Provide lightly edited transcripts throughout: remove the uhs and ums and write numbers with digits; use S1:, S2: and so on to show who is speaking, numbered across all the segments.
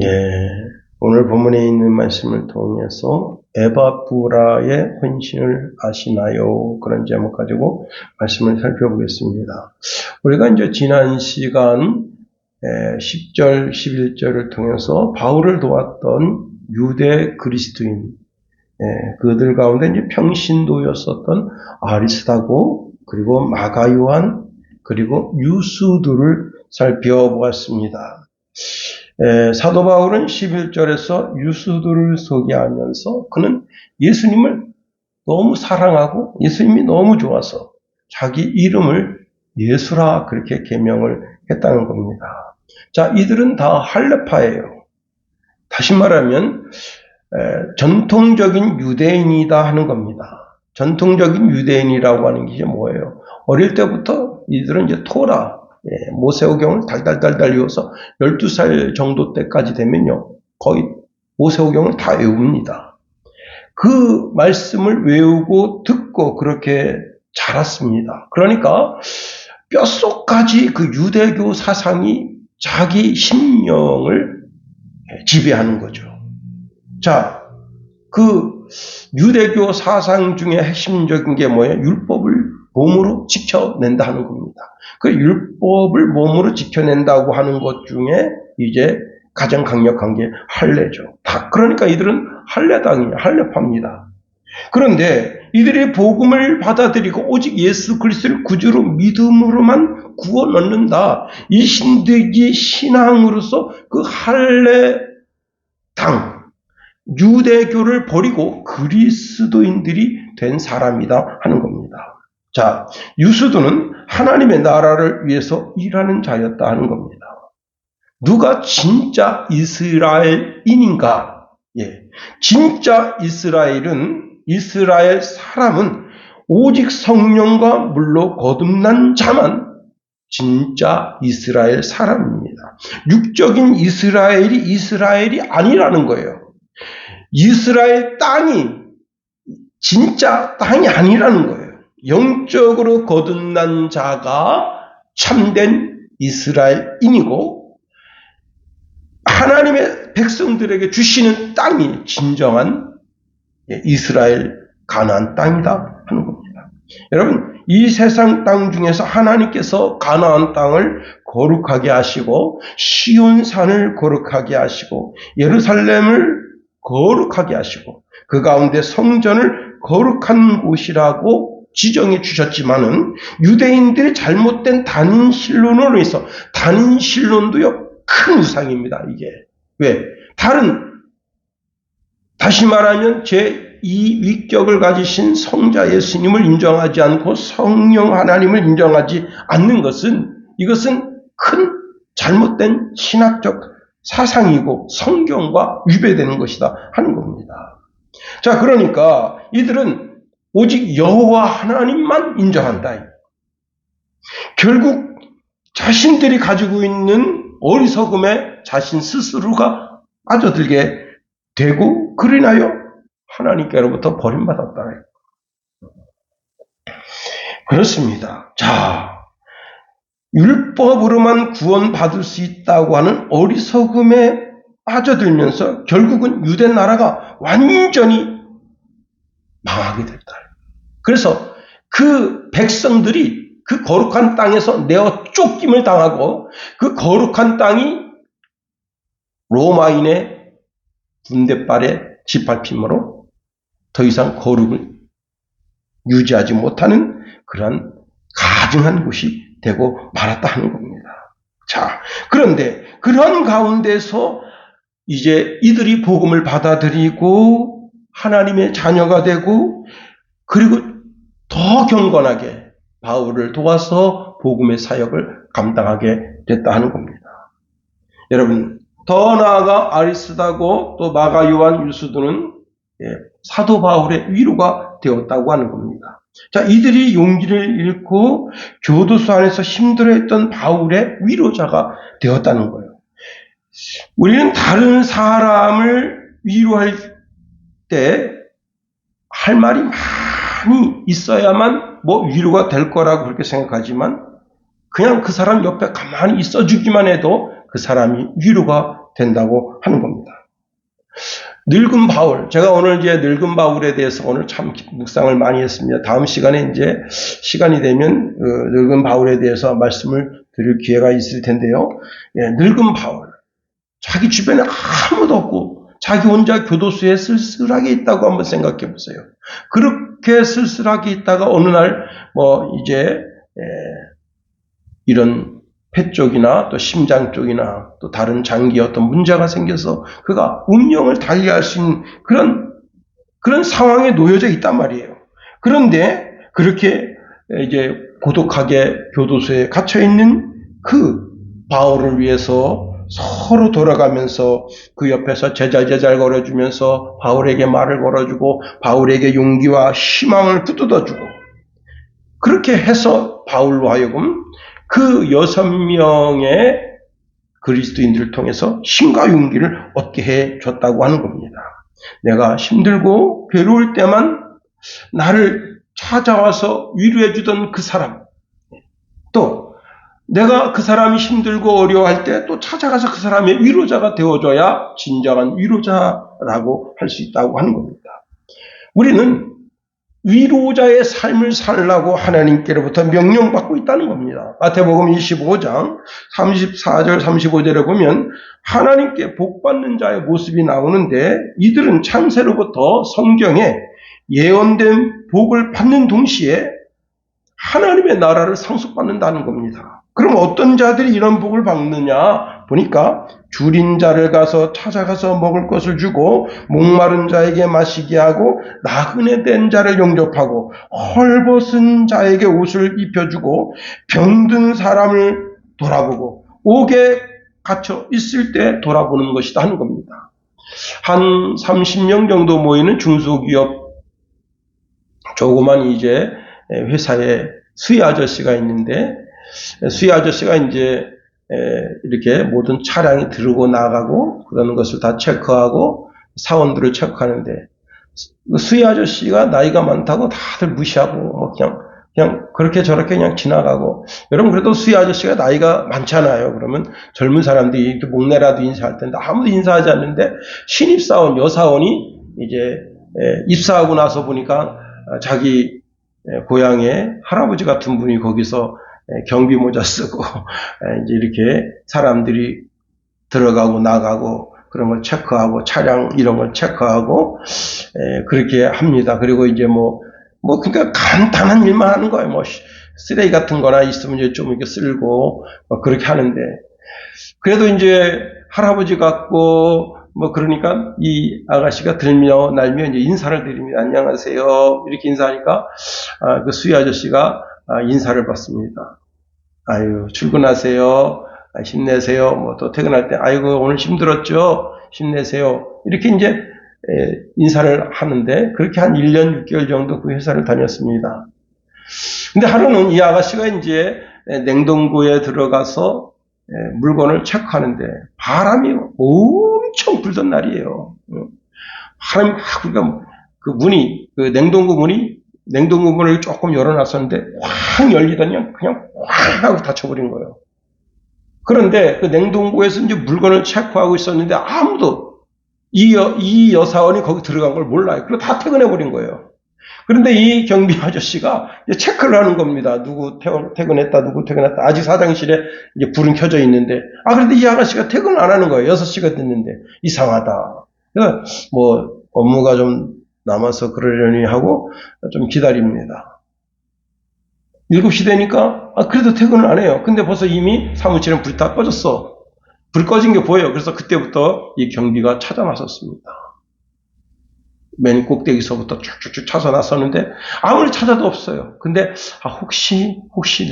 S1: 예, 오늘 본문에 있는 말씀을 통해서 에바브라의 헌신을 아시나요? 그런 제목 가지고 말씀을 살펴보겠습니다. 우리가 이제 지난 시간 10절, 11절을 통해서 바울을 도왔던 유대 그리스도인, 그들 가운데 이제 평신도였었던 아리스다고, 그리고 마가 요한, 그리고 유수들을 살펴보았습니다. 사도 바울은 11절에서 유수들을 소개하면서 그는 예수님을 너무 사랑하고 예수님이 너무 좋아서 자기 이름을 예수라 그렇게 계명을 했다는 겁니다. 자, 이들은 다 할례파예요. 다시 말하면 전통적인 유대인이다 하는 겁니다. 전통적인 유대인이라고 하는 게 이제 뭐예요? 어릴 때부터 이들은 이제 토라, 모세오경을 달달달달 외워서 12살 정도 때까지 되면요, 거의 모세오경을 다 외웁니다. 그 말씀을 외우고 듣고 그렇게 자랐습니다. 그러니까 뼛속까지 그 유대교 사상이 자기 심령을 지배하는 거죠. 자, 그 유대교 사상 중에 핵심적인 게 뭐예요? 율법을 몸으로 지켜낸다 하는 겁니다. 그 율법을 몸으로 지켜낸다고 하는 것 중에 이제 가장 강력한 게 할례죠. 그러니까 이들은 할례당이에요. 할례파입니다. 그런데 이들이 복음을 받아들이고 오직 예수 그리스도를 구주로 믿음으로만 구원 얻는다. 이 신득이 신앙으로서 그 할례당, 유대교를 버리고 그리스도인들이 된 사람이다 하는 겁니다. 자, 유수도는 하나님의 나라를 위해서 일하는 자였다 하는 겁니다. 누가 진짜 이스라엘인인가? 진짜 이스라엘 사람은 오직 성령과 물로 거듭난 자만 진짜 이스라엘 사람입니다. 육적인 이스라엘이 아니라는 거예요. 이스라엘 땅이 진짜 땅이 아니라는 거예요. 영적으로 거듭난 자가 참된 이스라엘인이고 하나님의 백성들에게 주시는 땅이 진정한 이스라엘 가나안 땅이다 하는 겁니다. 여러분, 이 세상 땅 중에서 하나님께서 가나안 땅을 거룩하게 하시고 시온산을 거룩하게 하시고 예루살렘을 거룩하게 하시고 그 가운데 성전을 거룩한 곳이라고 지정해 주셨지만은 유대인들의 잘못된 단신론으로 해서 단신론도요 큰 우상입니다. 이게 왜? 다시 말하면 제2위격을 가지신 성자 예수님을 인정하지 않고 성령 하나님을 인정하지 않는 이것은 큰 잘못된 신학적 사상이고 성경과 위배되는 것이다 하는 겁니다. 자, 그러니까 이들은 오직 여호와 하나님만 인정한다. 결국 자신들이 가지고 있는 어리석음에 자신 스스로가 빠져들게 되고 그러나요 하나님께로부터 버림받았다. 그렇습니다. 자, 율법으로만 구원받을 수 있다고 하는 어리석음에 빠져들면서 결국은 유대 나라가 완전히 망하게 됐다. 그래서 그 백성들이 그 거룩한 땅에서 내어 쫓김을 당하고 그 거룩한 땅이 로마인의 군대발의 짓밟힘으로 더 이상 거룩을 유지하지 못하는 그러한 가증한 곳이 되고 말았다 하는 겁니다. 자, 그런데 그런 가운데서 이제 이들이 복음을 받아들이고 하나님의 자녀가 되고 그리고 더 경건하게 바울을 도와서 복음의 사역을 감당하게 됐다 하는 겁니다. 여러분, 더 나아가 아리스다고 또 마가 요한 유수도는 사도 바울의 위로가 되었다고 하는 겁니다. 자, 이들이 용기를 잃고 교도소 안에서 힘들어했던 바울의 위로자가 되었다는 거예요. 우리는 다른 사람을 위로할 때 할 말이 많이 있어야만 위로가 될 거라고 그렇게 생각하지만 그냥 그 사람 옆에 가만히 있어주기만 해도 그 사람이 위로가 된다고 하는 겁니다. 늙은 바울, 제가 오늘 이제 늙은 바울에 대해서 오늘 참 묵상을 많이 했습니다. 다음 시간에 이제 시간이 되면 늙은 바울에 대해서 말씀을 드릴 기회가 있을 텐데요. 예, 늙은 바울, 자기 주변에 아무도 없고 자기 혼자 교도소에 쓸쓸하게 있다고 한번 생각해 보세요. 그렇게 쓸쓸하게 있다가 어느 날 이제 이런 폐 쪽이나 또 심장 쪽이나 또 다른 장기에 어떤 문제가 생겨서 그가 운명을 달리할 수 있는 그런 상황에 놓여져 있단 말이에요. 그런데 그렇게 이제 고독하게 교도소에 갇혀 있는 그 바울을 위해서 서로 돌아가면서 그 옆에서 제잘제잘 걸어주면서 바울에게 말을 걸어주고 바울에게 용기와 희망을 붙들어주고 그렇게 해서 바울로 하여금 그 6명의 그리스도인들을 통해서 힘과 용기를 얻게 해줬다고 하는 겁니다. 내가 힘들고 괴로울 때만 나를 찾아와서 위로해주던 그 사람, 또 내가 그 사람이 힘들고 어려워할 때 또 찾아가서 그 사람의 위로자가 되어줘야 진정한 위로자라고 할 수 있다고 하는 겁니다. 우리는 위로자의 삶을 살라고 하나님께로부터 명령받고 있다는 겁니다. 마태복음 25장 34절 35절에 보면 하나님께 복받는 자의 모습이 나오는데 이들은 창세로부터 성경에 예언된 복을 받는 동시에 하나님의 나라를 상속받는다는 겁니다. 그럼 어떤 자들이 이런 복을 받느냐 보니까 줄인 자를 찾아가서 먹을 것을 주고 목마른 자에게 마시게 하고 나그네 된 자를 영접하고 헐벗은 자에게 옷을 입혀주고 병든 사람을 돌아보고 옥에 갇혀 있을 때 돌아보는 것이다 하는 겁니다. 한 30명 정도 모이는 중소기업 조그만 이제 회사에 수희 아저씨가 있는데 수희 아저씨가 이제 이렇게 모든 차량이 들고 나가고 그러는 것을 다 체크하고 사원들을 체크하는데 수희 아저씨가 나이가 많다고 다들 무시하고 그냥 그렇게 저렇게 그냥 지나가고 여러분 그래도 수희 아저씨가 나이가 많잖아요. 그러면 젊은 사람들이 이렇게 목내라도 인사할 텐데 아무도 인사하지 않는데 신입사원 여사원이 이제 입사하고 나서 보니까 자기 고향에 할아버지 같은 분이 거기서 경비 모자 쓰고 이제 이렇게 사람들이 들어가고 나가고 그런 걸 체크하고 차량 이런 걸 체크하고 그렇게 합니다. 그리고 이제 그러니까 간단한 일만 하는 거예요. 쓰레기 같은 거나 있으면 이제 좀 이렇게 쓸고 그렇게 하는데 그래도 이제 할아버지 같고 그러니까 이 아가씨가 들며 날며 이제 인사를 드립니다. 안녕하세요. 이렇게 인사하니까 그 수희 아저씨가 인사를 받습니다. 아유, 출근하세요. 힘내세요. 또 퇴근할 때, 아이고, 오늘 힘들었죠? 힘내세요. 이렇게 이제, 인사를 하는데, 그렇게 한 1년 6개월 정도 그 회사를 다녔습니다. 근데 하루는 이 아가씨가 이제 냉동고에 들어가서 물건을 체크하는데, 바람이 엄청 불던 날이에요. 바람이 그러니까 그 문이, 그 냉동고 문을 조금 열어놨었는데 확 열리더니 그냥 확 하고 닫혀버린 거예요. 그런데 그 냉동고에서 이제 물건을 체크하고 있었는데 아무도 이 여사원이 거기 들어간 걸 몰라요. 그리고 다 퇴근해버린 거예요. 그런데 이 경비 아저씨가 이제 체크를 하는 겁니다. 누구 퇴근했다, 누구 퇴근했다. 아직 사장실에 이제 불은 켜져 있는데, 그런데 이 아가씨가 퇴근을 안 하는 거예요. 6시가 됐는데. 이상하다. 그래서 업무가 좀 남아서 그러려니 하고 좀 기다립니다. 7시 되니까 그래도 퇴근을 안 해요. 근데 벌써 이미 사무실은 불이 다 꺼졌어. 불 꺼진 게 보여요. 그래서 그때부터 이 경비가 찾아 나섰습니다. 맨 꼭대기서부터 쭉쭉쭉 찾아 나섰는데 아무리 찾아도 없어요. 근데 혹시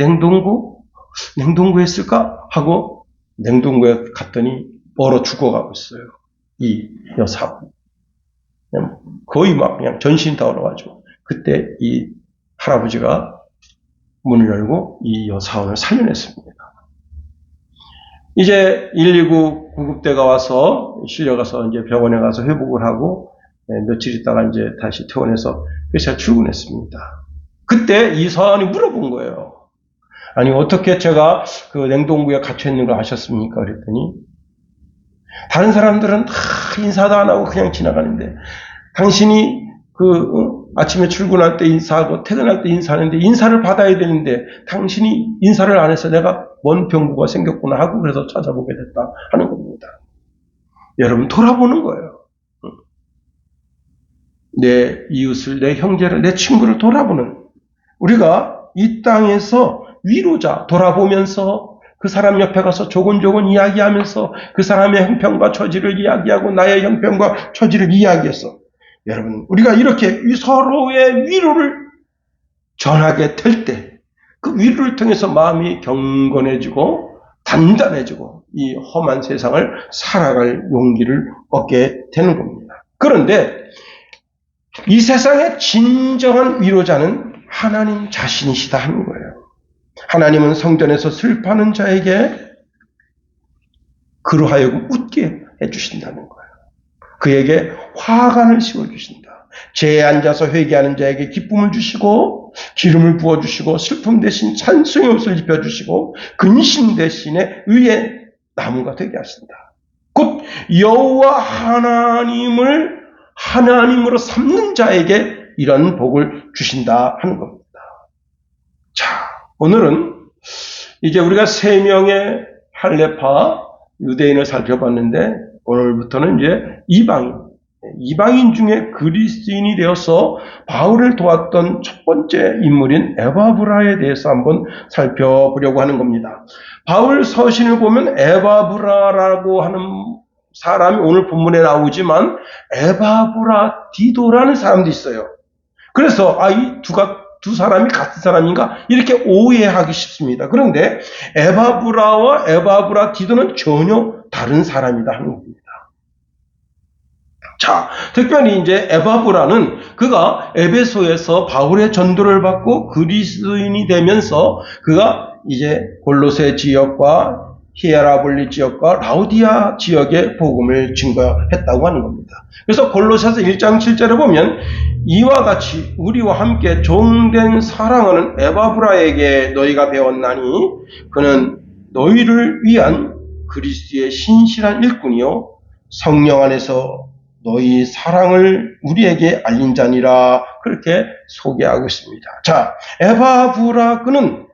S1: 냉동고에 있을까 하고 냉동고에 갔더니 얼어 죽어가고 있어요. 이 여사분. 거의 그냥 전신이 다 얼어가지고 그때 이 할아버지가 문을 열고 이 여사원을 살려냈습니다. 이제 119 구급대가 와서 실려가서 이제 병원에 가서 회복을 하고 며칠 있다가 이제 다시 퇴원해서 회사에 출근했습니다. 그때 이 사원이 물어본 거예요. 아니 어떻게 제가 그 냉동고에 갇혀 있는 걸 아셨습니까? 그랬더니 다른 사람들은 다 인사도 안 하고 그냥 지나가는데 당신이 아침에 출근할 때 인사하고 퇴근할 때 인사하는데 인사를 받아야 되는데 당신이 인사를 안 해서 내가 뭔 병구가 생겼구나 하고 그래서 찾아보게 됐다 하는 겁니다. 여러분 돌아보는 거예요. 내 이웃을, 내 형제를, 내 친구를 돌아보는, 우리가 이 땅에서 위로자 돌아보면서 그 사람 옆에 가서 조곤조곤 이야기하면서 그 사람의 형편과 처지를 이야기하고 나의 형편과 처지를 이야기해서 여러분 우리가 이렇게 서로의 위로를 전하게 될 때 그 위로를 통해서 마음이 경건해지고 단단해지고 이 험한 세상을 살아갈 용기를 얻게 되는 겁니다. 그런데 이 세상의 진정한 위로자는 하나님 자신이시다 하는 거예요. 하나님은 성전에서 슬퍼하는 자에게 그로 하여금 웃게 해주신다는 거예요. 그에게 화관을 씌워주신다. 죄에 앉아서 회개하는 자에게 기쁨을 주시고 기름을 부어주시고 슬픔 대신 찬송의 옷을 입혀주시고 근심 대신에 의의 나무가 되게 하신다. 곧 여호와 하나님을 하나님으로 삼는 자에게 이런 복을 주신다 하는 겁니다. 자, 오늘은 이제 우리가 3명의 할례파 유대인을 살펴봤는데 오늘부터는 이제 이방인 중에 그리스도인이 되어서 바울을 도왔던 첫 번째 인물인 에바브라에 대해서 한번 살펴보려고 하는 겁니다. 바울 서신을 보면 에바브라라고 하는 사람이 오늘 본문에 나오지만 에바브라 디도라는 사람도 있어요. 그래서 이 두 사람이 같은 사람인가 이렇게 오해하기 쉽습니다. 그런데 에바브라와 에바브라 디도는 전혀 다른 사람이다 하는 겁니다. 자, 특별히 이제 에바브라는 그가 에베소에서 바울의 전도를 받고 그리스도인이 되면서 그가 이제 골로새 지역과 히에라볼리 지역과 라우디아 지역의 복음을 증거했다고 하는 겁니다. 그래서 골로새서 1장 7절에 보면 이와 같이 우리와 함께 종된 사랑하는 에바브라에게 너희가 배웠나니 그는 너희를 위한 그리스도의 신실한 일꾼이요 성령 안에서 너희 사랑을 우리에게 알린 자니라 그렇게 소개하고 있습니다. 자, 에바브라 그는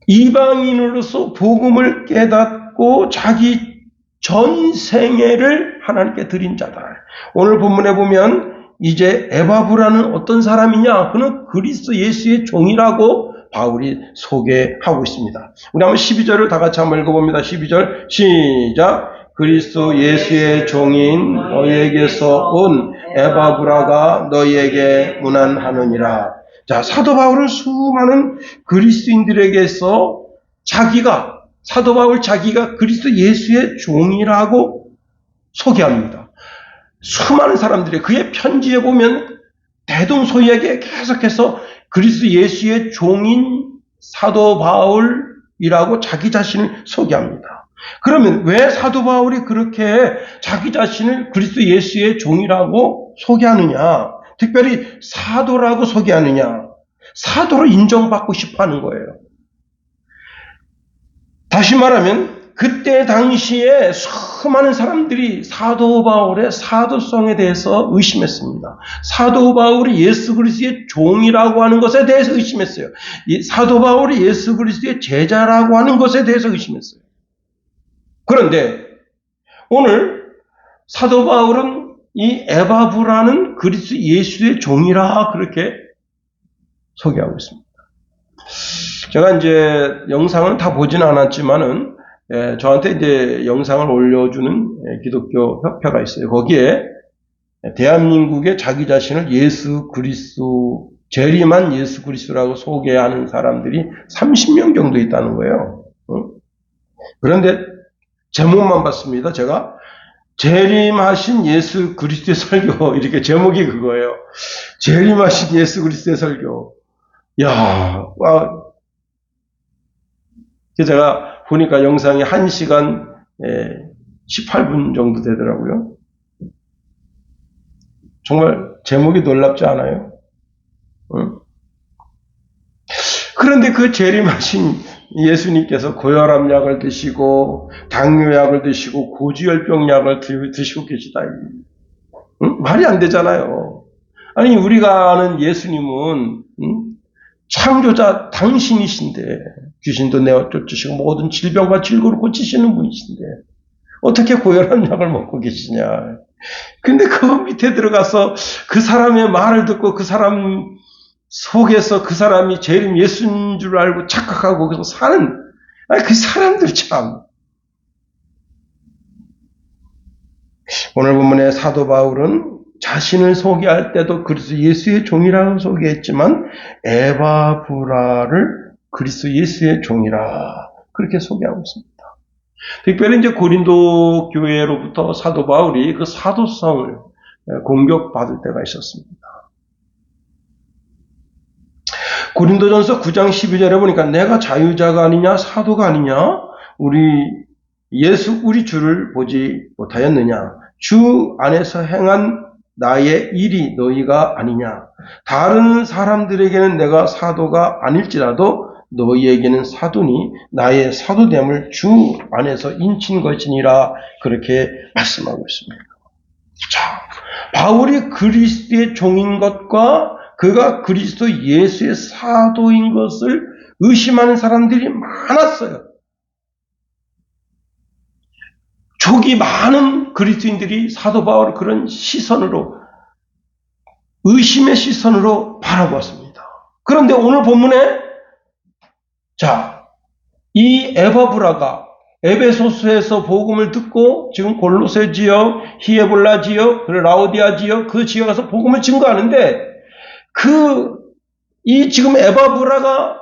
S1: 이방인으로서 복음을 깨닫고 자기 전생애를 하나님께 드린 자다. 오늘 본문에 보면 이제 에바브라는 어떤 사람이냐? 그는 그리스도 예수의 종이라고 바울이 소개하고 있습니다. 우리 한번 12절을 다 같이 한번 읽어봅니다. 12절 시작. 그리스도 예수의 종인 너희에게서 온 에바브라가 너희에게 문안하느니라. 자, 사도 바울은 수많은 그리스도인들에게서 사도 바울 자기가 그리스도 예수의 종이라고 소개합니다. 수많은 사람들이 그의 편지에 보면 대동소이하게 계속해서 그리스도 예수의 종인 사도 바울이라고 자기 자신을 소개합니다. 그러면 왜 사도 바울이 그렇게 자기 자신을 그리스도 예수의 종이라고 소개하느냐? 특별히 사도라고 소개하느냐? 사도로 인정받고 싶어 하는 거예요. 다시 말하면 그때 당시에 수많은 사람들이 사도 바울의 사도성에 대해서 의심했습니다. 사도 바울이 예수 그리스도의 종이라고 하는 것에 대해서 의심했어요. 사도 바울이 예수 그리스도의 제자라고 하는 것에 대해서 의심했어요. 그런데 오늘 사도 바울은 이 에바브라는 그리스도 예수의 종이라 그렇게 소개하고 있습니다. 제가 이제 영상을 다 보진 않았지만은 저한테 이제 영상을 올려주는 기독교 협회가 있어요. 거기에 대한민국의 자기 자신을 예수 그리스도 재림한 예수 그리스도라고 소개하는 사람들이 30명 정도 있다는 거예요. 그런데 제목만 봤습니다. 제가 재림하신 예수 그리스도의 설교 이렇게 제목이 그거예요. 재림하신 예수 그리스도의 설교. 야, 제가 보니까 영상이 1시간 18분 정도 되더라고요. 정말 제목이 놀랍지 않아요? 그런데 그 재림하신 예수님께서 고혈압 약을 드시고 당뇨약을 드시고 고지혈병 약을 드시고 계시다. 응? 말이 안 되잖아요. 아니 우리가 아는 예수님은 창조자 당신이신데 귀신도 내어 쫓으시고 모든 질병과 질고를 고치시는 분이신데 어떻게 고혈압 약을 먹고 계시냐. 근데 그 밑에 들어가서 그 사람의 말을 듣고 그 사람 속에서 그 사람이 제일 예수인 줄 알고 착각하고 그래서 사는 그 사람들 참. 오늘 본문의 사도 바울은 자신을 소개할 때도 그리스도 예수의 종이라고 소개했지만 에바브라를 그리스도 예수의 종이라 그렇게 소개하고 있습니다. 특별히 이제 고린도 교회로부터 사도 바울이 그 사도성을 공격받을 때가 있었습니다. 고린도전서 9장 12절에 보니까 내가 자유자가 아니냐 사도가 아니냐 우리 주를 보지 못하였느냐 주 안에서 행한 나의 일이 너희가 아니냐 다른 사람들에게는 내가 사도가 아닐지라도 너희에게는 사도니 나의 사도됨을 주 안에서 인친 것이니라 그렇게 말씀하고 있습니다. 자, 바울이 그리스도의 종인 것과 그가 그리스도 예수의 사도인 것을 의심하는 사람들이 많았어요. 족이 많은 그리스도인들이 사도 바울을 그런 시선으로 의심의 시선으로 바라보았습니다. 그런데 오늘 본문에 이 에바브라가 에베소스에서 복음을 듣고 지금 골로새 지역, 히에볼라 지역, 라오디아 지역 그 지역 가서 복음을 증거하는데 지금 에바브라가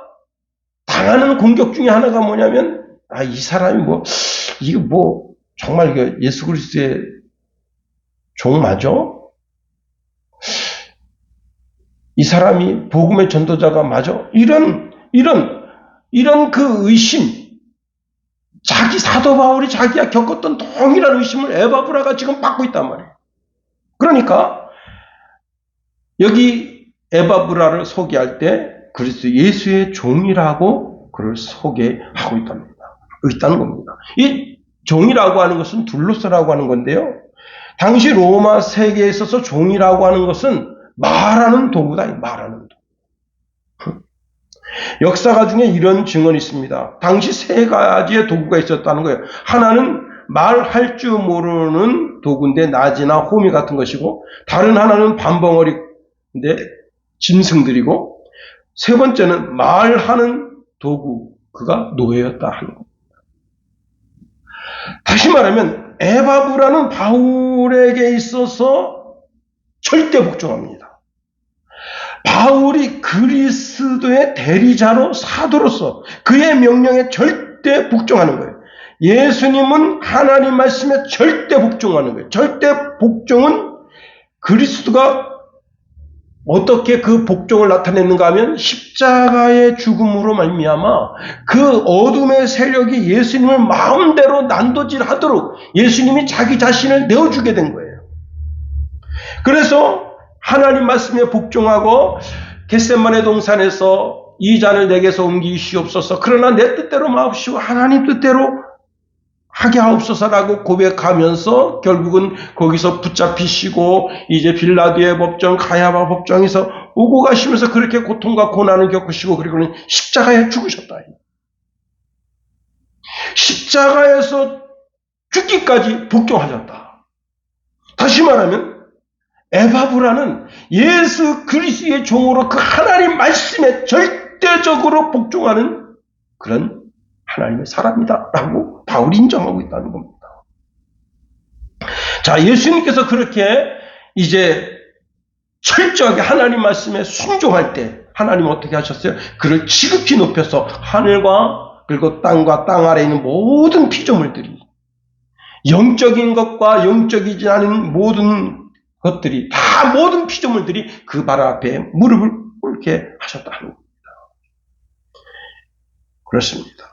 S1: 당하는 공격 중에 하나가 뭐냐면 이 사람이 정말 예수 그리스도의 종 맞아? 이 사람이 복음의 전도자가 맞아? 이런 그 의심, 자기 사도 바울이 자기가 겪었던 동일한 의심을 에바브라가 지금 받고 있단 말이에요. 그러니까 여기 에바브라를 소개할 때 그리스도 예수의 종이라고 그를 소개하고 있다는 겁니다. 이 종이라고 하는 것은 둘로서라고 하는 건데요. 당시 로마 세계에 있어서 종이라고 하는 것은 말하는 도구다. 말하는 도구. 역사가 중에 이런 증언이 있습니다. 당시 세 가지의 도구가 있었다는 거예요. 하나는 말할 줄 모르는 도구인데 나지나 호미 같은 것이고 다른 하나는 반벙어리인데 짐승들이고 세 번째는 말하는 도구 그가 노예였다 하는 겁니다. 다시 말하면 에바브라는 바울에게 있어서 절대 복종합니다. 바울이 그리스도의 대리자로 사도로서 그의 명령에 절대 복종하는 거예요. 예수님은 하나님 말씀에 절대 복종하는 거예요. 절대 복종은 그리스도가 어떻게 그 복종을 나타냈는가 하면 십자가의 죽음으로 말미암아 그 어둠의 세력이 예수님을 마음대로 난도질하도록 예수님이 자기 자신을 내어주게 된 거예요. 그래서 하나님 말씀에 복종하고 겟세마네 동산에서 이 잔을 내게서 옮기시옵소서 그러나 내 뜻대로 마옵시고 하나님 뜻대로 하게 하옵소서라고 고백하면서 결국은 거기서 붙잡히시고 이제 빌라도의 법정, 가야바 법정에서 오고 가시면서 그렇게 고통과 고난을 겪으시고 그리고는 십자가에 죽으셨다. 십자가에서 죽기까지 복종하셨다. 다시 말하면 에바브라는 예수 그리스도의 종으로 그 하나님 말씀에 절대적으로 복종하는 그런 하나님의 사람이다 라고 바울이 인정하고 있다는 겁니다. 자, 예수님께서 그렇게 이제 철저하게 하나님 말씀에 순종할 때 하나님은 어떻게 하셨어요? 그를 지극히 높여서 하늘과 그리고 땅과 땅 아래에 있는 모든 피조물들이 영적인 것과 영적이지 않은 모든 것들이 다 모든 피조물들이 그 발 앞에 무릎을 꿇게 하셨다 하는 겁니다. 그렇습니다.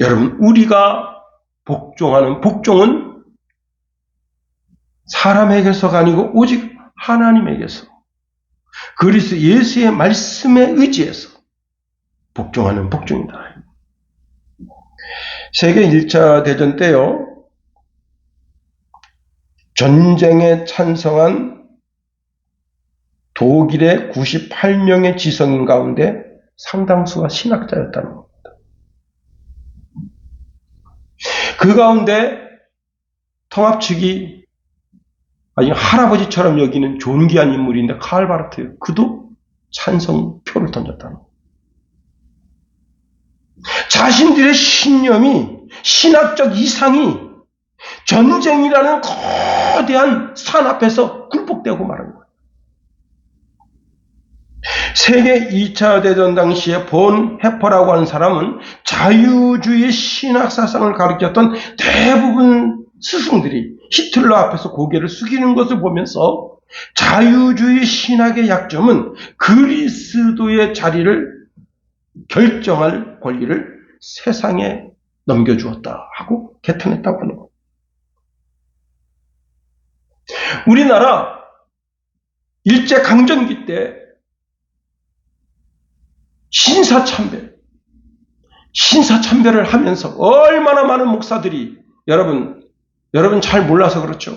S1: 여러분, 우리가 복종하는 복종은 사람에게서가 아니고 오직 하나님에게서 그리스도 예수의 말씀에 의지해서 복종하는 복종이다. 세계 1차 대전 때요, 전쟁에 찬성한 독일의 98명의 지성인 가운데 상당수가 신학자였다는 겁니다. 그 가운데 통합 측이 아주 할아버지처럼 여기는 존귀한 인물인데 칼 바르트, 그도 찬성표를 던졌다는 겁니다. 자신들의 신념이, 신학적 이상이 전쟁이라는 거대한 산 앞에서 굴복되고 말한 거예요. 세계 2차 대전 당시에 본 해퍼라고 하는 사람은 자유주의 신학사상을 가르쳤던 대부분 스승들이 히틀러 앞에서 고개를 숙이는 것을 보면서 자유주의 신학의 약점은 그리스도의 자리를 결정할 권리를 세상에 넘겨주었다 하고 개탄했다고 하는 겁니다. 우리나라 일제강점기 때 신사참배를 하면서 얼마나 많은 목사들이, 여러분 잘 몰라서 그렇죠.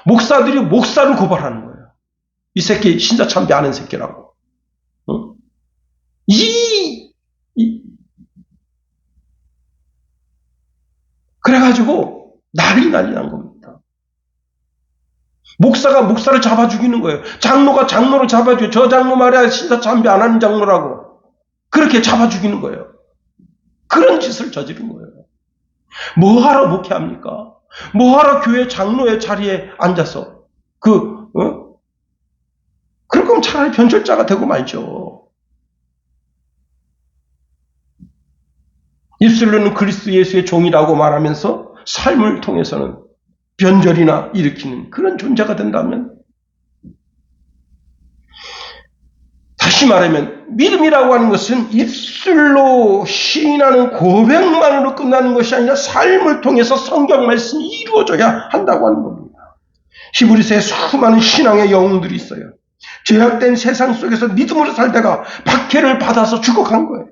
S1: 목사들이 목사를 고발하는 거예요. 이 새끼 신사참배 하는 새끼라고. 그래가지고 난리 난 겁니다. 목사가 목사를 잡아 죽이는 거예요. 장로가 장로를 잡아 죽여. 저 장로 말이야 신사참배 안 하는 장로라고. 그렇게 잡아 죽이는 거예요. 그런 짓을 저지른 거예요. 뭐하러 목회합니까? 뭐하러 교회 장로의 자리에 앉아서 그럴 거면 차라리 변절자가 되고 말죠. 입술로는 그리스도 예수의 종이라고 말하면서 삶을 통해서는 변절이나 일으키는 그런 존재가 된다면, 다시 말하면 믿음이라고 하는 것은 입술로 시인하는 고백만으로 끝나는 것이 아니라 삶을 통해서 성경 말씀이 이루어져야 한다고 하는 겁니다. 히브리서에 수많은 신앙의 영웅들이 있어요. 죄악된 세상 속에서 믿음으로 살다가 박해를 받아서 죽어간 거예요.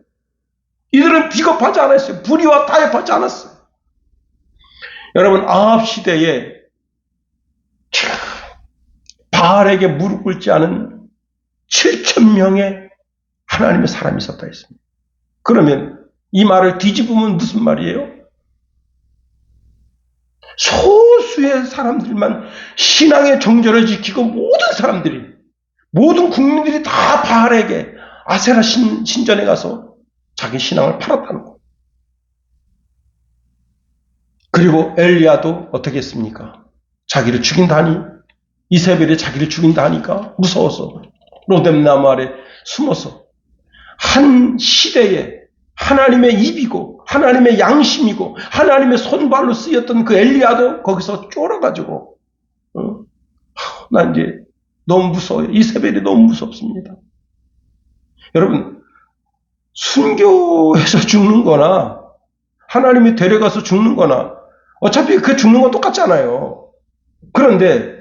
S1: 이들은 비겁하지 않았어요. 불의와 타협하지 않았어요. 여러분, 아합 시대에 바알에게 무릎 꿇지 않은 7,000명의 하나님의 사람이 있었다 했습니다. 그러면 이 말을 뒤집으면 무슨 말이에요? 소수의 사람들만 신앙의 정절을 지키고 모든 국민들이 다 바알에게 아세라 신전에 가서 자기 신앙을 팔았다는 거예요. 그리고 엘리야도 어떻게 했습니까? 자기를 죽인다니, 이세벨이 자기를 죽인다니까 무서워서 로뎀나무 아래 숨어서 한 시대에 하나님의 입이고 하나님의 양심이고 하나님의 손발로 쓰였던 그 엘리야도 거기서 쫄아가지고 나 이제 너무 무서워요. 이세벨이 너무 무섭습니다. 여러분, 순교해서 죽는 거나 하나님이 데려가서 죽는 거나 어차피 그 죽는 건 똑같잖아요. 그런데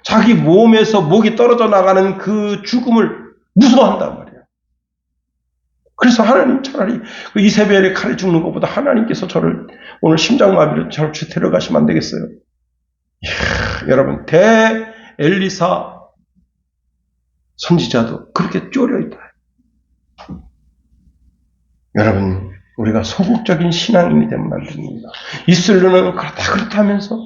S1: 자기 몸에서 목이 떨어져 나가는 그 죽음을 무서워한단 말이에요. 그래서 하나님 차라리 그 이세벨의 칼에 죽는 것보다 하나님께서 저를 오늘 심장마비로 저를 데려가시면 안 되겠어요. 이야, 여러분, 엘리사 선지자도 그렇게 쫄려있다. 여러분, 우리가 소극적인 신앙인이 되면 안 됩니다. 입술로는 그렇다 하면서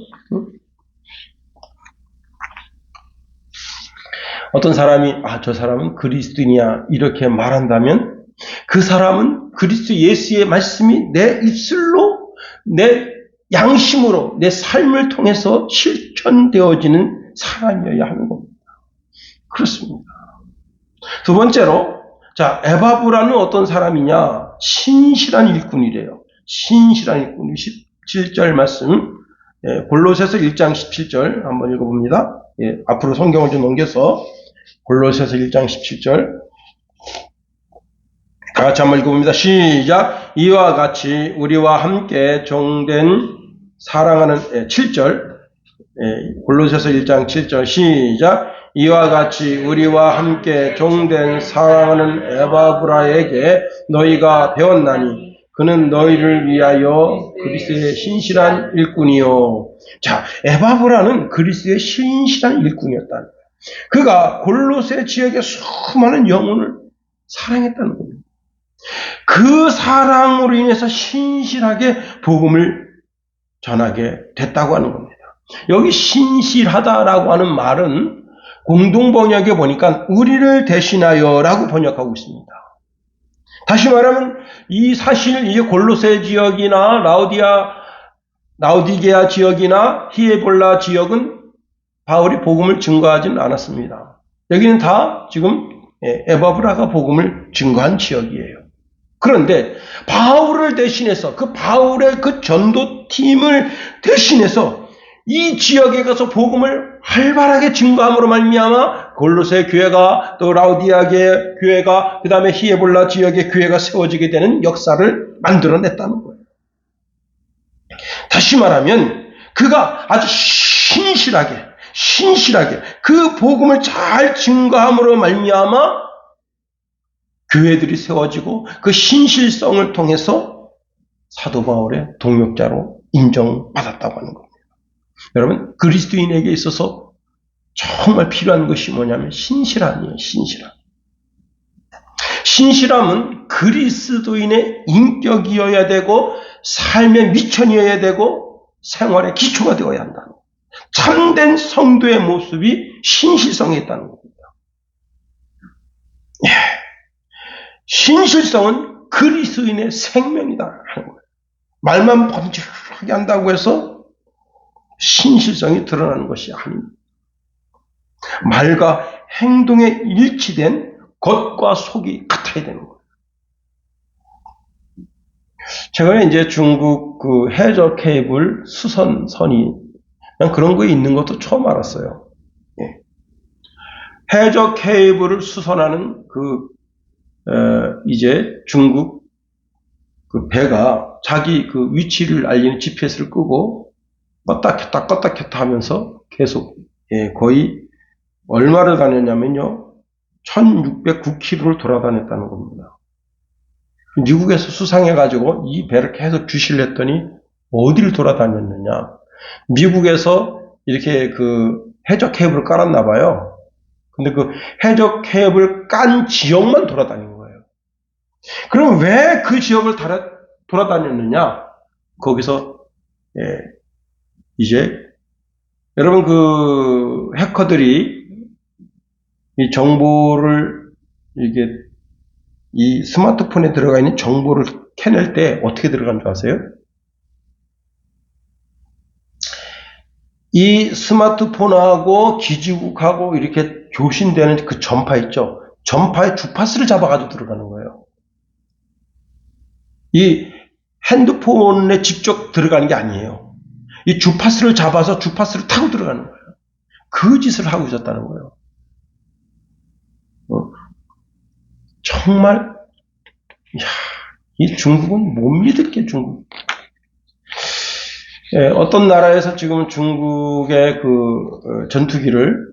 S1: 어떤 사람이 저 사람은 그리스도인이야 이렇게 말한다면 그 사람은 그리스도 예수의 말씀이 내 입술로, 내 양심으로, 내 삶을 통해서 실천되어지는 사람이어야 하는 겁니다. 그렇습니다. 두 번째로, 에바브라는 어떤 사람이냐? 신실한 일꾼이래요. 신실한 일꾼. 17절 말씀, 골로새서 1장 17절 한번 읽어봅니다. 앞으로 성경을 좀 넘겨서 골로새서 1장 17절 다 같이 한번 읽어봅니다. 시작. 이와 같이 우리와 함께 종된 사랑하는 7절 골로새서 1장 7절 시작. 이와 같이 우리와 함께 종된 사랑하는 에바브라에게 너희가 배웠나니 그는 너희를 위하여 그리스도의 신실한 일꾼이요. 자, 에바브라는 그리스도의 신실한 일꾼이었다는 거예요. 그가 골로새 지역의 수많은 영혼을 사랑했다는 겁니다. 그 사랑으로 인해서 신실하게 복음을 전하게 됐다고 하는 겁니다. 여기 신실하다라고 하는 말은 공동번역에 보니까 우리를 대신하여 라고 번역하고 있습니다. 다시 말하면 이 사실 이 골로새 지역이나 라우디게아 지역이나 히에볼라 지역은 바울이 복음을 증거하지는 않았습니다. 여기는 다 지금 에바브라가 복음을 증거한 지역이에요. 그런데 바울을 대신해서 그 바울의 그 전도팀을 대신해서 이 지역에 가서 복음을 활발하게 증거함으로 말미암아 골로새 교회가 또 라우디게아 교회가 그 다음에 히에볼라 지역의 교회가 세워지게 되는 역사를 만들어냈다는 거예요. 다시 말하면 그가 아주 신실하게 그 복음을 잘 증거함으로 말미암아 교회들이 세워지고 그 신실성을 통해서 사도 바울의 동역자로 인정받았다고 하는 겁니다. 여러분, 그리스도인에게 있어서 정말 필요한 것이 뭐냐면 신실함이에요. 신실함은 그리스도인의 인격이어야 되고 삶의 미천이어야 되고 생활의 기초가 되어야 한다. 참된 성도의 모습이 신실성에 있다는 겁니다. 신실성은 그리스도인의 생명이다 하는 거예요. 말만 번지르르하게 한다고 해서 신실성이 드러나는 것이 아닙니다. 말과 행동에 일치된 겉과 속이 같아야 되는 거예요. 최근에 이제 중국 그 해저 케이블 수선선이 그런 거에 있는 것도 처음 알았어요. 해저 케이블을 수선하는 이제 중국 그 배가 자기 그 위치를 알리는 GPS를 끄고 껐다 켰다 하면서 계속 거의 얼마를 다녔냐면요. 1609km를 돌아다녔다는 겁니다. 미국에서 수상해가지고 이 배를 계속 주시를 했더니 어디를 돌아다녔느냐. 미국에서 이렇게 그 해저 케이블을 깔았나 봐요. 근데 그 해저 케이블 깐 지역만 돌아다닌 거예요. 그럼 왜 그 지역을 돌아다녔느냐? 거기서 이제 여러분 그 해커들이 이 정보를 이게 이 스마트폰에 들어가 있는 정보를 캐낼 때 어떻게 들어간 줄 아세요? 이 스마트폰하고 기지국하고 이렇게 교신되는 그 전파 있죠? 전파의 주파수를 잡아가지고 들어가는 거예요. 이 핸드폰에 직접 들어가는 게 아니에요. 이 주파수를 잡아서 주파수를 타고 들어가는 거예요. 그 짓을 하고 있었다는 거예요. 정말, 이 중국은 못 믿을 게 중국. 어떤 나라에서 지금 중국의 그 전투기를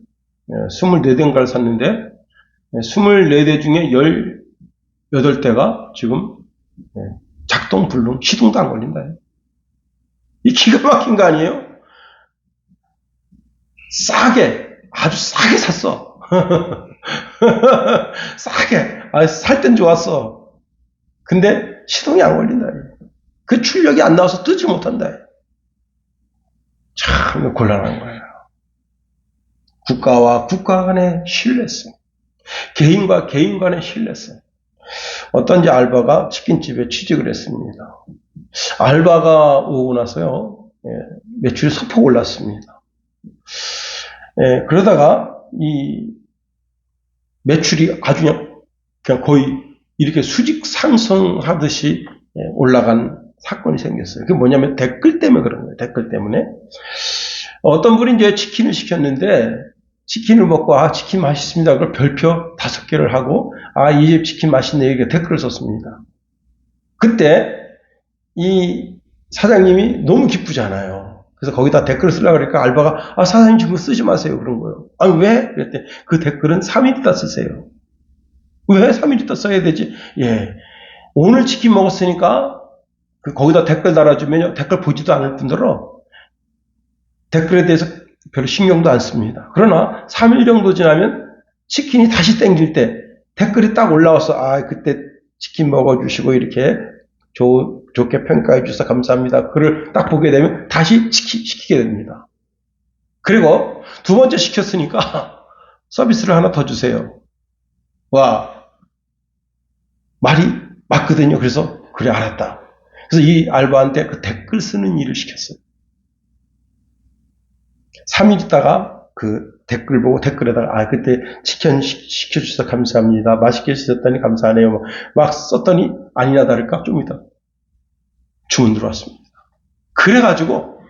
S1: 24대인가를 샀는데 24대 중에 18대가 지금 작동 불능, 시동도 안 걸린다. 이 기가 막힌 거 아니에요? 아주 싸게 샀어. 싸게. 살 땐 좋았어. 근데 시동이 안 걸린다. 그 출력이 안 나와서 뜨지 못한다. 참 곤란한 거예요. 국가와 국가 간의 신뢰성, 개인과 개인 간의 신뢰성. 어떤 알바가 치킨집에 취직을 했습니다. 알바가 오고 나서요, 매출이 소폭 올랐습니다. 그러다가 이 매출이 아주 그냥 거의 이렇게 수직 상승하듯이 올라간 사건이 생겼어요. 그게 뭐냐면 댓글 때문에 그런 거예요. 댓글 때문에. 어떤 분이 이제 치킨을 시켰는데, 치킨을 먹고, 치킨 맛있습니다. 그걸 별표 5개를 하고, 이 집 치킨 맛있네. 이렇게 댓글을 썼습니다. 그때, 이 사장님이 너무 기쁘잖아요. 그래서 거기다 댓글을 쓰려고 그러니까 알바가, 사장님 지금 쓰지 마세요. 그런 거예요. 아니, 왜? 그랬더니 그 댓글은 3일 있다 쓰세요. 왜 3일 있다 써야 되지? 예. 오늘 치킨 먹었으니까 거기다 댓글 달아주면요. 댓글 보지도 않을 뿐더러 댓글에 대해서 별로 신경도 안 씁니다. 그러나 3일 정도 지나면 치킨이 다시 땡길 때 댓글이 딱 올라와서 그때 치킨 먹어주시고 이렇게 좋게 평가해 주셔서 감사합니다. 글을 딱 보게 되면 다시 시키게 됩니다. 그리고 두 번째 시켰으니까 서비스를 하나 더 주세요. 말이 맞거든요. 그래서 그래 알았다. 그래서 이 알바한테 그 댓글 쓰는 일을 시켰어요. 3일 있다가 그 댓글 보고 댓글에다가 그때 치킨 시켜주셔서 감사합니다. 맛있게 드셨다니 감사하네요. 막 썼더니 아니나 다를까 좀 이따 주문 들어왔습니다. 그래가지고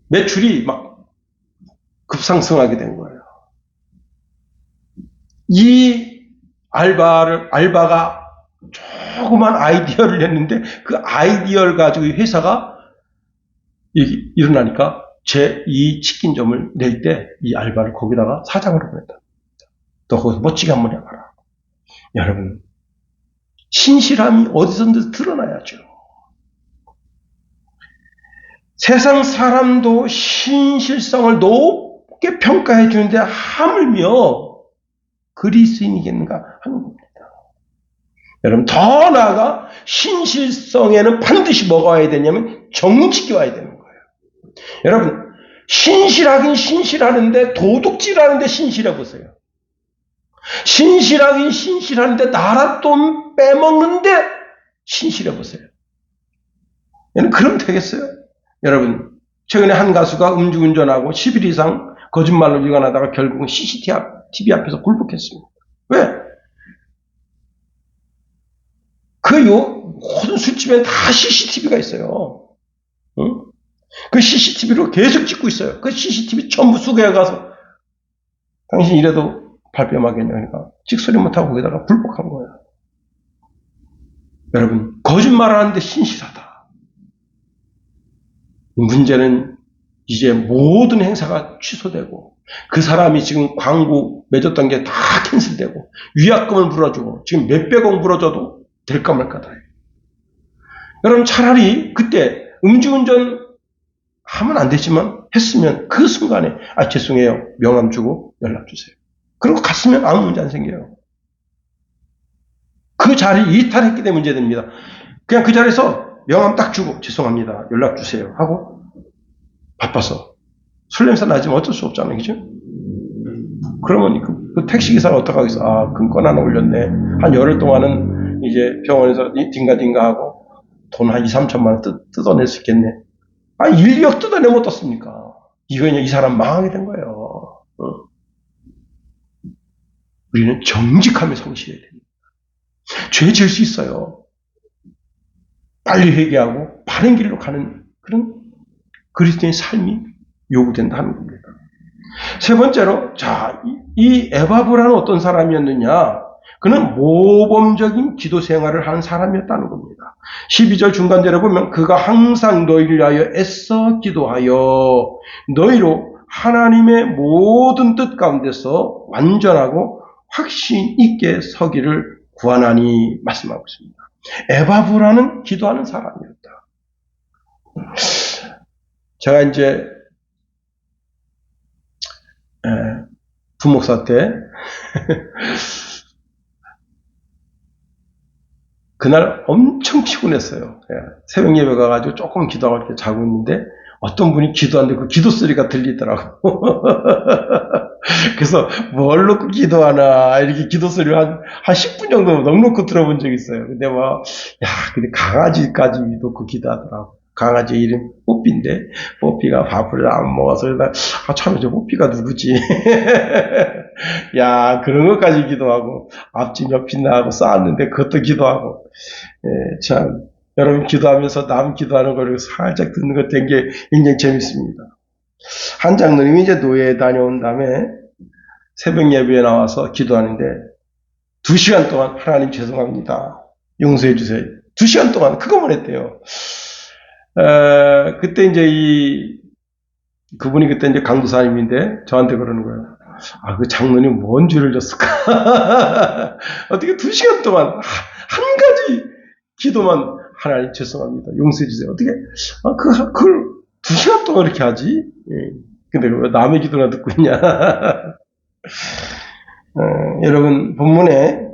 S1: 매출이 막 급상승하게 된 거예요. 이 알바가 조그만 아이디어를 냈는데 그 아이디어를 가지고 회사가 일어나니까 제2 치킨점을 낼 때 이 알바를 거기다가 사장으로 보냈다. 너 거기서 멋지게 한번 해봐라. 여러분, 신실함이 어디서든 드러나야죠. 세상 사람도 신실성을 높게 평가해 주는데 하물며 그리스인이겠는가 하는 겁니다. 여러분, 더 나아가 신실성에는 반드시 뭐가 와야 되냐면 정직이 와야 되는 거예요. 여러분, 신실하긴 신실하는데 도둑질하는데 신실해 보세요. 신실하긴 신실하는데 나라 돈 빼먹는데 신실해 보세요. 여러분, 그럼 되겠어요? 여러분, 최근에 한 가수가 음주운전하고 10일 이상 거짓말로 일관하다가 결국은 CCTV 앞에서 굴복했습니다. 왜? 모든 술집엔 다 CCTV가 있어요. 응? 그 CCTV로 계속 찍고 있어요. 그 CCTV 전부 수거해 가서 당신 이래도 발뺌하겠냐 그러니까 찍소리 못하고 거기다가 굴복한 거예요. 여러분, 거짓말하는데 신실하다. 문제는 이제 모든 행사가 취소되고 그 사람이 지금 광고 맺었던 게 다 캔슬되고 위약금을 물어주고 지금 몇백억 물어줘도 될까 말까다. 여러분, 차라리 그때 음주운전 하면 안 되지만 했으면 그 순간에 죄송해요. 명함 주고 연락 주세요. 그리고 갔으면 아무 문제 안 생겨요. 그 자리 이탈했기 때문에 문제됩니다. 그냥 그 자리에서 명함 딱 주고 죄송합니다. 연락 주세요 하고 바빠서 술 냄새 나지만 어쩔 수 없잖아요. 그죠? 그러면 그 택시기사가 어떡하겠어. 금권 하나 올렸네. 한 열흘 동안은 이제 병원에서 딩가딩가 하고 돈 한 2, 3천만 원 뜯어낼 수 있겠네. 1억 뜯어내면 어떻습니까? 이거 이 사람 망하게 된 거예요. 우리는 정직함에 성실해야 됩니다. 죄 지을 수 있어요. 빨리 회개하고 바른 길로 가는 그런 그리스도인의 삶이 요구된다는 겁니다. 세 번째로, 이 에바브라는 어떤 사람이었느냐? 그는 모범적인 기도 생활을 하는 사람이었다는 겁니다. 12절 중간절에 보면 그가 항상 너희를 위하여 애써 기도하여 너희로 하나님의 모든 뜻 가운데서 완전하고 확신 있게 서기를 구하나니 말씀하고 있습니다. 에바브라는 기도하는 사람이었다. 제가 이제 부목사 때 그날 엄청 피곤했어요. 새벽 예배 가가지고 조금 기도하고 이렇게 자고 있는데 어떤 분이 기도하는데 그 기도 소리가 들리더라고. 그래서 뭘 놓고 기도하나 이렇게 기도 소리를 한 10분 정도 넉넉히 들어본 적이 있어요. 근데 근데 강아지까지 놓고 기도하더라고. 강아지 이름 뽀삐인데 뽀삐가 밥을 안 먹어서 참 저 뽀삐가 누구지? 그런 것까지 기도하고 앞집 옆집 나하고 쌓았는데 그것도 기도하고 참 여러분 기도하면서 남 기도하는 걸 살짝 듣는 것 된 게 굉장히 재밌습니다. 한 장로님이 이제 노예에 다녀온 다음에 새벽 예배에 나와서 기도하는데 2시간 동안 하나님 죄송합니다. 용서해 주세요. 2시간 동안 그것만 했대요. 그때 이제 그분이 그때 이제 강도사님인데 저한테 그러는 거예요. 아, 그 장로님 뭔 죄를 졌을까? 어떻게 2시간 동안 한 가지 기도만 하나님 죄송합니다. 용서해 주세요. 어떻게 그걸 2시간 동안 이렇게 하지? 예. 근데 왜 남의 기도나 듣고 있냐? 여러분 본문에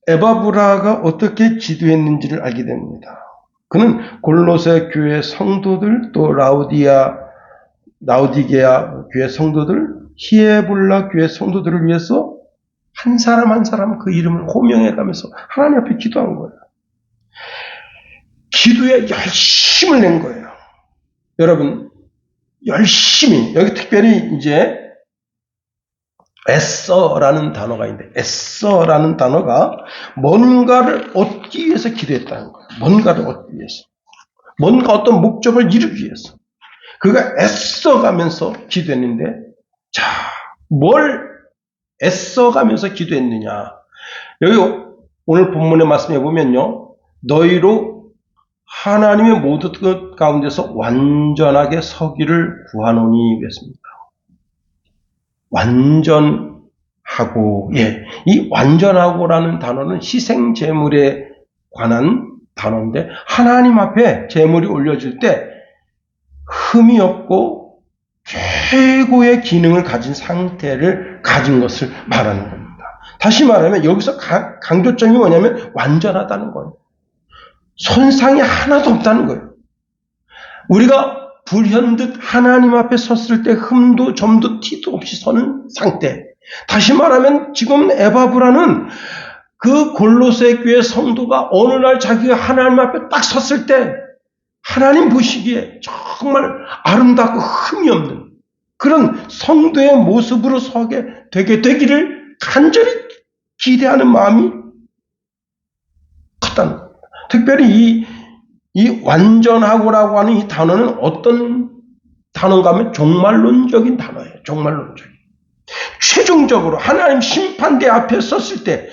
S1: 에바브라가 어떻게 기도했는지를 알게 됩니다. 그는 골로새 교회 성도들 또 라우디게아 교회 성도들, 히에볼라 교회 성도들을 위해서 한 사람 한 사람 그 이름을 호명해가면서 하나님 앞에 기도한 거예요. 기도에 열심을 낸 거예요. 여러분 열심히 여기 특별히 이제 애써라는 단어가 있는데 애써라는 단어가 뭔가를 얻기 위해서 기도했다는 거예요. 뭔가를 얻기 위해서. 뭔가 어떤 목적을 이루기 위해서. 그가 애써가면서 기도했는데 자, 뭘 애써가면서 기도했느냐. 여기 오늘 본문의 말씀에 보면요. 너희로 하나님의 모든 것 가운데서 완전하게 서기를 구하노니 그랬습니다. 완전하고, 이 완전하고라는 단어는 희생 제물에 관한 단어인데 하나님 앞에 제물이 올려질 때 흠이 없고 최고의 기능을 가진 상태를 가진 것을 말하는 겁니다. 다시 말하면 여기서 강조점이 뭐냐면 완전하다는 거예요. 손상이 하나도 없다는 거예요. 우리가 불현듯 하나님 앞에 섰을 때 흠도 점도 티도 없이 서는 상태. 다시 말하면 지금 에바브라는 그 골로새 교회 성도가 어느 날 자기가 하나님 앞에 딱 섰을 때 하나님 보시기에 정말 아름답고 흠이 없는 그런 성도의 모습으로 서게 되게 되기를 간절히 기대하는 마음이 컸다는 겁니다. 특별히 이 완전하고라고 하는 이 단어는 어떤 단어인가 하면 종말론적인 단어예요. 종말론적인. 최종적으로 하나님 심판대 앞에 섰을 때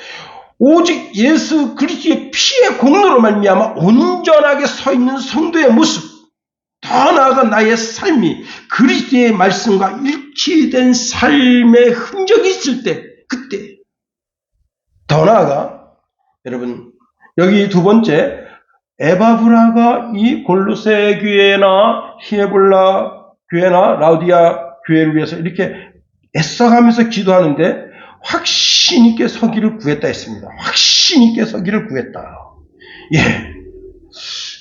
S1: 오직 예수 그리스도의 피의 공로로 말미암아 온전하게 서 있는 성도의 모습, 더 나아가 나의 삶이 그리스도의 말씀과 일치된 삶의 흔적이 있을 때, 그때 더 나아가 여러분 여기 두 번째 에바브라가 이 골로새 교회나 히에볼라 교회나 라우디아 교회를 위해서 이렇게 애써가면서 기도하는데 확신 있게 서기를 구했다 했습니다. 확신 있게 서기를 구했다.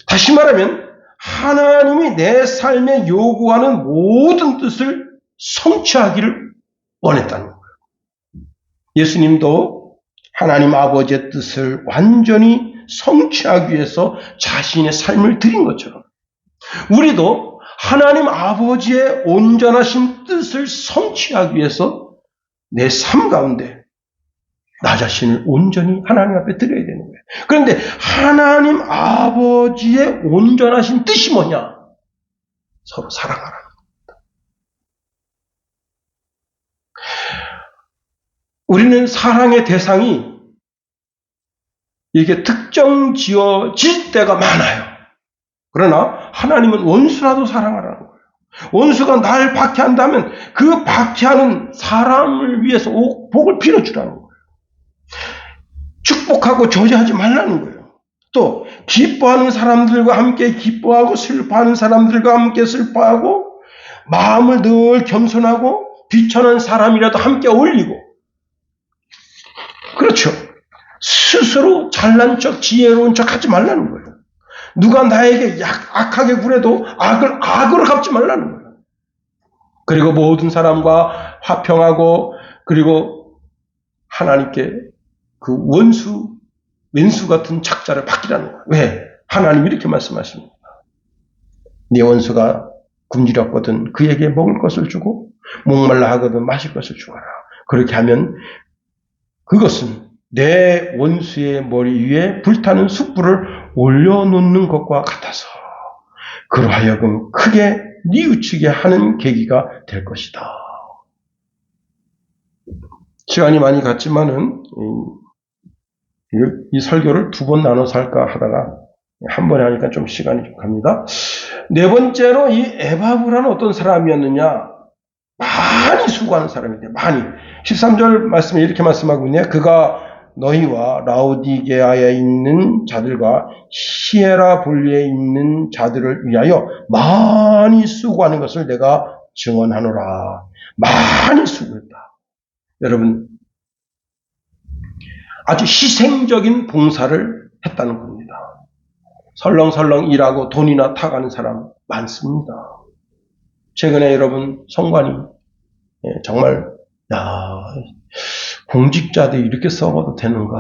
S1: 다시 말하면 하나님이 내 삶에 요구하는 모든 뜻을 성취하기를 원했다는 거예요. 예수님도 하나님 아버지의 뜻을 완전히 성취하기 위해서 자신의 삶을 드린 것처럼 우리도 하나님 아버지의 온전하신 뜻을 성취하기 위해서 내 삶 가운데 나 자신을 온전히 하나님 앞에 드려야 되는 거예요. 그런데 하나님 아버지의 온전하신 뜻이 뭐냐? 서로 사랑하라는 겁니다. 우리는 사랑의 대상이 이게 특정 지어질 때가 많아요. 그러나 하나님은 원수라도 사랑하라는 거예요. 원수가 날 박해한다면 그 박해하는 사람을 위해서 복을 빌어주라는 거예요. 축복하고 저주하지 말라는 거예요. 또 기뻐하는 사람들과 함께 기뻐하고 슬퍼하는 사람들과 함께 슬퍼하고 마음을 늘 겸손하고 비천한 사람이라도 함께 어울리고 그렇죠. 스스로 잘난 척 지혜로운 척 하지 말라는 거예요. 누가 나에게 악하게 굴해도 악으로 갚지 말라는 거예요. 그리고 모든 사람과 화평하고 그리고 하나님께 그 왼수 같은 작자를 받기라는 거예요. 왜? 하나님이 이렇게 말씀하십니다. 네 원수가 굶주렸거든 그에게 먹을 것을 주고 목말라 하거든 마실 것을 주어라. 그렇게 하면 그것은 내 원수의 머리 위에 불타는 숯불을 올려놓는 것과 같아서 그로 하여금 크게 뉘우치게 하는 계기가 될 것이다. 시간이 많이 갔지만은 이 설교를 2번 나눠서 할까 하다가 한 번에 하니까 좀 시간이 좀 갑니다. 네 번째로 이 에바브라는 어떤 사람이었느냐? 많이 수고하는 사람인데, 많이. 13절 말씀에 이렇게 말씀하고 있네요. 그가 너희와 라오디게아에 있는 자들과 히에라볼리에 있는 자들을 위하여 많이 수고하는 것을 내가 증언하노라. 많이 수고했다. 여러분, 아주 희생적인 봉사를 했다는 겁니다. 설렁설렁 일하고 돈이나 타가는 사람 많습니다. 최근에 여러분 성관이 정말 공직자들이 이렇게 썩어도 되는가,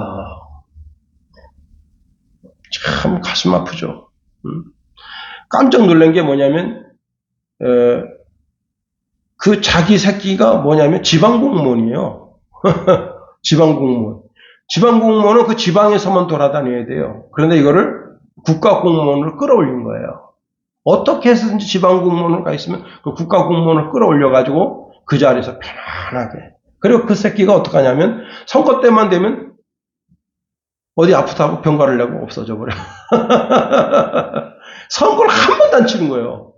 S1: 참 가슴 아프죠. 깜짝 놀란 게 뭐냐면 그 자기 새끼가 뭐냐면 지방공무원이에요. 지방공무원. 지방공무원은 그 지방에서만 돌아다녀야 돼요. 그런데 이거를 국가공무원으로 끌어올린 거예요. 어떻게 해서든지 지방공무원으로 가 있으면 그 국가공무원을 끌어올려가지고 그 자리에서 편안하게. 그리고 그 새끼가 어떡하냐면 선거 때만 되면 어디 아프다고 병가를 내고 없어져 버려. 선거를 한 번도 안 치른 거예요.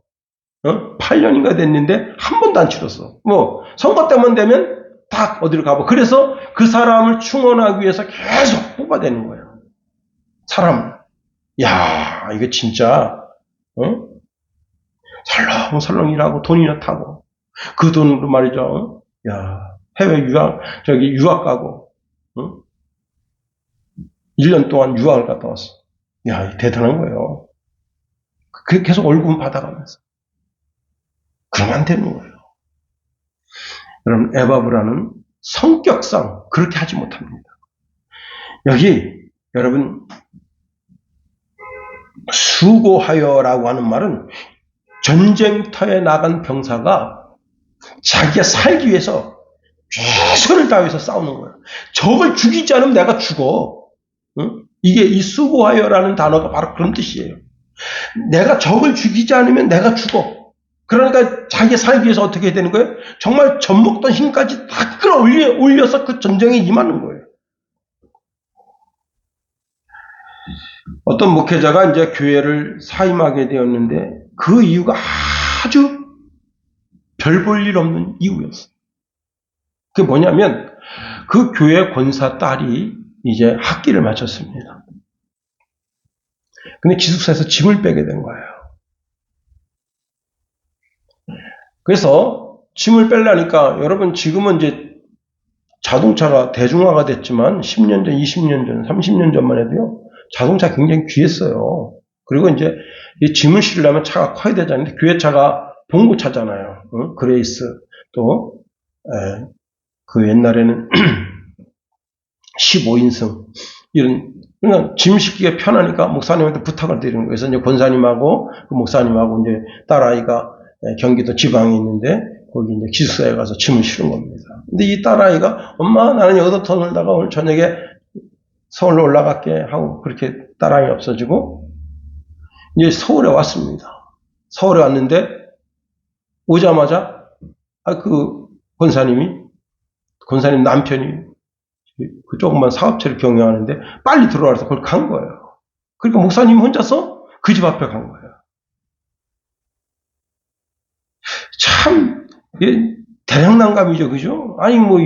S1: 8년인가 됐는데 한 번도 안 치렀어. 뭐 선거 때만 되면 딱 어디로 가고. 그래서 그 사람을 충원하기 위해서 계속 뽑아대는 거예요. 사람을. 야, 이거 진짜 설렁설렁 일하고 돈이나 타고 그 돈으로 말이죠. 야, 해외 유학 가고 1년 동안 유학을 갔다 왔어. 야, 대단한 거예요. 계속 월급 받아가면서. 그러면 안 되는 거예요. 여러분, 에바브라는 성격상 그렇게 하지 못합니다. 여기 여러분 수고하여라고 하는 말은 전쟁터에 나간 병사가 자기가 살기 위해서 최선을 다해서 싸우는 거예요. 적을 죽이지 않으면 내가 죽어. 이게 이 수고하여라는 단어가 바로 그런 뜻이에요. 내가 적을 죽이지 않으면 내가 죽어. 그러니까 자기가 살기 위해서 어떻게 해야 되는 거예요? 정말 젖먹던 힘까지 다 끌어올려서 그 전쟁에 임하는 거예요. 어떤 목회자가 이제 교회를 사임하게 되었는데 그 이유가 아주 별 볼 일 없는 이유였어요. 그게 뭐냐면 그 교회 권사 딸이 이제 학기를 마쳤습니다. 근데 기숙사에서 짐을 빼게 된 거예요. 그래서 짐을 빼려니까 여러분 지금은 이제 자동차가 대중화가 됐지만 10년 전, 20년 전, 30년 전만 해도요. 자동차 굉장히 귀했어요. 그리고 이제 이 짐을 실으려면 차가 커야 되잖아요. 교회 차가 봉고차잖아요. 그레이스 또 그 옛날에는 15인승 이런 그러니까 짐 싣기가 편하니까 목사님한테 부탁을 드리는 거예요. 그래서 이제 권사님하고 그 목사님하고 이제 딸아이가 경기도 지방에 있는데 거기 이제 기숙사에 가서 짐을 실은 겁니다. 근데 이 딸아이가 엄마 나는 여기서 더 놀다가 오늘 저녁에 서울로 올라갈게 하고 그렇게 딸아이 없어지고 이제 서울에 왔습니다. 서울에 왔는데 오자마자 그 권사님 남편이 그 조그만 사업체를 경영하는데 빨리 들어와서 그걸 간 거예요. 그러니까 목사님 혼자서 그 집 앞에 간 거예요. 참 대장난감이죠, 그죠? 아니 뭐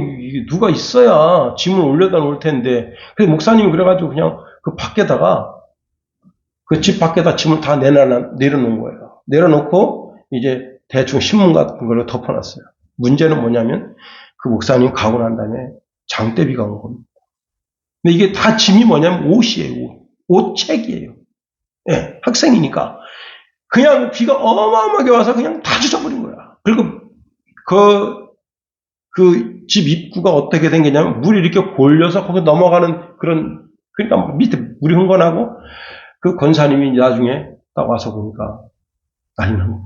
S1: 누가 있어야 짐을 올려다 놓을 텐데. 그래서 목사님이 그래가지고 그냥 그 밖에다가 그 집 밖에다 짐을 다 내려놓은 거예요. 내려놓고 이제 대충 신문 같은 걸로 덮어놨어요. 문제는 뭐냐면 그 목사님 가고 난 다음에 장대비가 온 겁니다. 근데 이게 다 짐이 뭐냐면 옷이에요. 옷책이에요. 예, 학생이니까. 그냥 비가 어마어마하게 와서 그냥 다 젖어버린 거야. 그리고 그 집 입구가 어떻게 생겼냐면 물이 이렇게 골려서 거기 넘어가는 그런, 그러니까 밑에 물이 흥건하고 그 권사님이 나중에 딱 와서 보니까 난리 난 거야.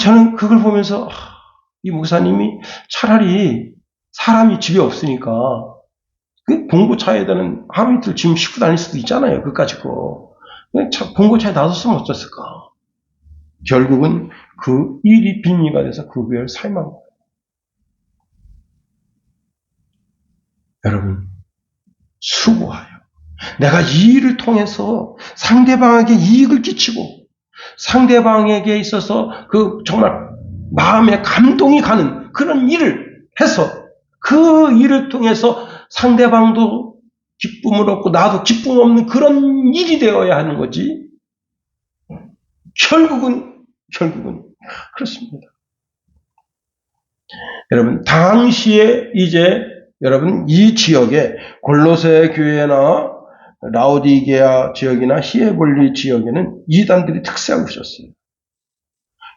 S1: 저는 그걸 보면서 이 목사님이 차라리 사람이 집에 없으니까 그 봉고차에다는 하루 이틀 짐 싣고 다닐 수도 있잖아요. 그까짓 거. 봉고차에 놔뒀으면 어쩌을까. 결국은 그 일이 빙의가 돼서 그 교회를 사임한 거예요. 여러분, 수고하여 내가 이 일을 통해서 상대방에게 이익을 끼치고 상대방에게 있어서 그 정말 마음에 감동이 가는 그런 일을 해서 그 일을 통해서 상대방도 기쁨을 얻고 나도 기쁨 없는 그런 일이 되어야 하는 거지. 결국은 그렇습니다. 여러분, 당시에 이제 여러분 이 지역에 골로새 교회나 라오디게아 지역이나 히에볼리 지역에는 이단들이 특세하고 있었어요.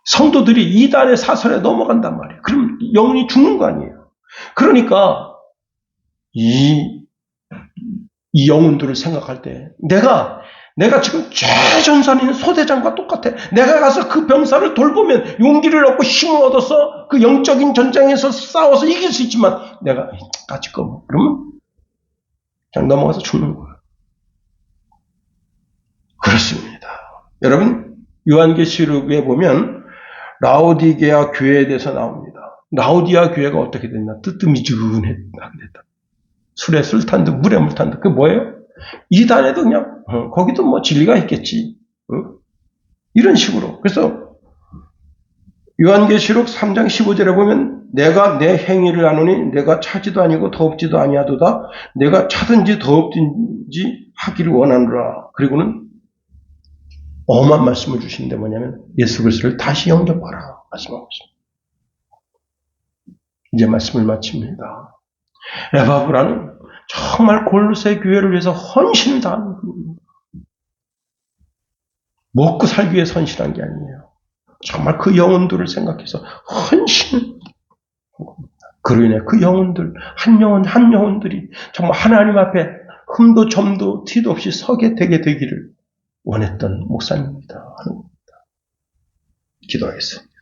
S1: 성도들이 이단의 사설에 넘어간단 말이에요. 그럼 영혼이 죽는 거 아니에요. 그러니까 이 영혼들을 생각할 때 내가 지금 최전선에 있는 소대장과 똑같아. 내가 가서 그 병사를 돌보면 용기를 얻고 힘을 얻어서 그 영적인 전쟁에서 싸워서 이길 수 있지만 내가 까짓 거 그러면 그냥 넘어가서 죽는 거예요. 그렇습니다. 여러분 요한계시록에 보면 라오디게아 교회에 대해서 나옵니다. 라오디아 교회가 어떻게 됐나? 뜨뜻미지근하게 됐다. 술에 술 탄 듯 물에 물 탄 듯. 그게 뭐예요? 이단에도 그냥 거기도 뭐 진리가 있겠지. 이런 식으로. 그래서 요한계시록 3장 15절에 보면 내가 내 행위를 아노니 내가 차지도 아니고 더럽지도 아니하도다. 내가 차든지 더럽든지 하기를 원하노라. 그리고는 엄한 말씀을 주시는데 뭐냐면 예수 그리스도를 다시 영접하라 말씀하고 있습니다. 이제 말씀을 마칩니다. 에바브라는 정말 골로새 교회를 위해서 헌신을 다하는 분입니다. 먹고 살기 위해 헌신한 게 아니에요. 정말 그 영혼들을 생각해서 헌신. 그로 인해 그 영혼들, 한 영혼들이 정말 하나님 앞에 흠도 점도 티도 없이 서게 되게 되기를 원했던 목사님입니다. 기도하겠습니다.